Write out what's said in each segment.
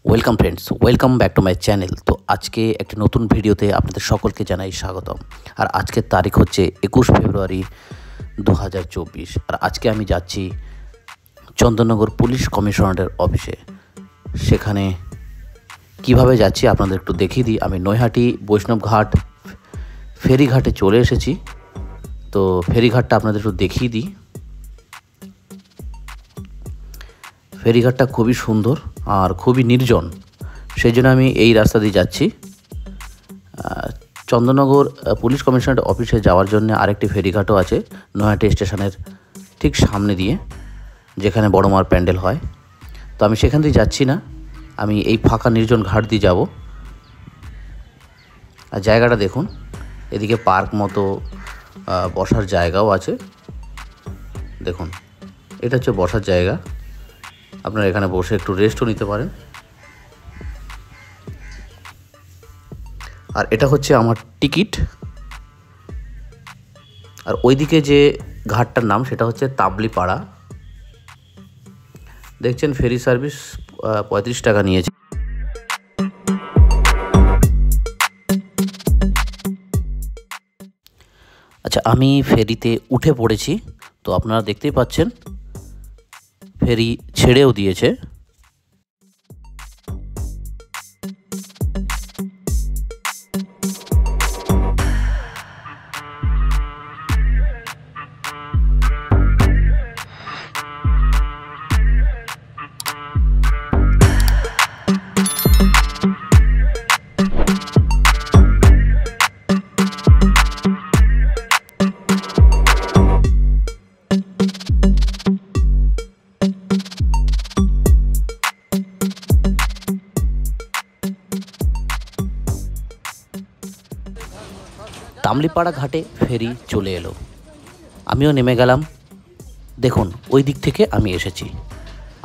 Welcome friends, welcome back to my channel. তো আজকে একটি নতুন ভিডিওতে আপনাদের সকলকে জানাই স্বাগতম। আর আজকের তারিখ হচ্ছে 21 ফেব্রুয়ারি 2024। আর আজকে আমি যাচ্ছি চন্দননগর পুলিশ কমিশনারের অফিসে। সেখানে কিভাবে যাচ্ছি আপনাদের একটু দেখিয়ে দিই। আমি নৈহাটি বৈষ্ণবঘাট ফেরিঘাটে চলে এসেছি। তো ফেরিঘাটটা আপনাদের একটু দেখিয়ে দিই। ফেরিঘাটটা খুবই সুন্দর আর খুবই নির্জন, সেই জন্য আমি এই রাস্তা দিয়ে যাচ্ছি। চন্দননগর পুলিশ কমিশনারেট অফিসে যাওয়ার জন্য আরেকটি ফেরিঘাটও আছে নৈহাটি স্টেশনের ঠিক সামনে দিয়ে, যেখানে বড় মার প্যান্ডেল হয়। তো আমি সেখান দিয়ে যাচ্ছি না, আমি এই ফাঁকা নির্জন ঘাট দিয়ে যাব। আর জায়গাটা দেখুন, এদিকে পার্ক মতো বসার জায়গাও আছে। দেখুন, এটা হচ্ছে বসার জায়গা, আপনারা এখানে বসে একটু রেস্টও নিতে পারেন। আর এটা হচ্ছে আমার টিকিট। আর ওইদিকে যে ঘাটটার নাম সেটা হচ্ছে তাবলিপাড়া। দেখছেন ফেরি সার্ভিস 35 টাকা নিয়েছে। আচ্ছা, আমি ফেরিতে উঠে পড়েছি। তো আপনারা দেখতেই পাচ্ছেন ফেরি ছেড়েও দিয়েছে। তামলিপাড়া ঘাটে ফেরি চলে এলো, আমিও নেমে গেলাম। দেখুন, ওই দিক থেকে আমি এসেছি।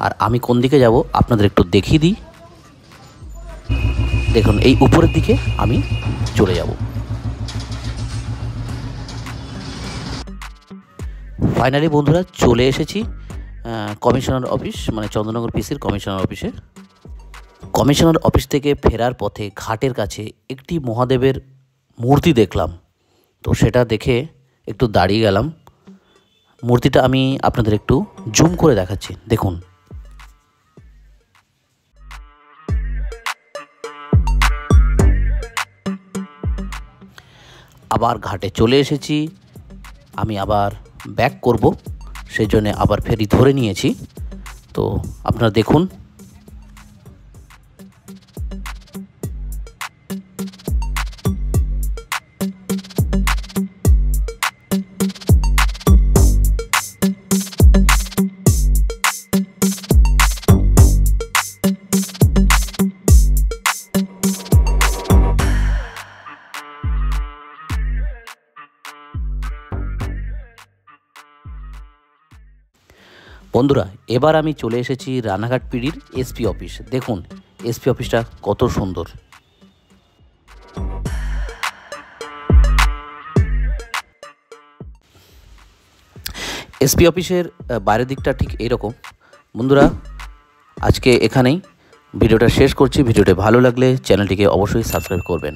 আর আমি কোন দিকে যাব আপনাদের একটু দেখিয়ে দিই। দেখুন, এই উপরের দিকে আমি চলে যাব। ফাইনালি বন্ধুরা চলে এসেছি কমিশনার অফিস, মানে চন্দননগর পিসির কমিশনার অফিসে। কমিশনার অফিস থেকে ফেরার পথে ঘাটের কাছে একটি মহাদেবের মূর্তি দেখলাম। তো সেটা দেখে একটু দাঁড়িয়ে গেলাম। মূর্তিটা আমি আপনাদের একটু জুম করে দেখাচ্ছি, দেখুন। আবার ঘাটে চলে এসেছি, আমি আবার ব্যাক করব, সেই জন্যে আবার ফেরি ধরে নিয়েছি। তো আপনারা দেখুন, বন্ধুরা এবার আমি চলে এসেছি রানাঘাট পিডির এসপি অফিস। দেখুন এসপি অফিসটা কত সুন্দর। এসপি অফিসের বাইরের দিকটা ঠিক এইরকম। বন্ধুরা আজকে এখানেই ভিডিওটা শেষ করছি। ভিডিওটা ভালো লাগলে চ্যানেলটিকে অবশ্যই সাবস্ক্রাইব করবেন।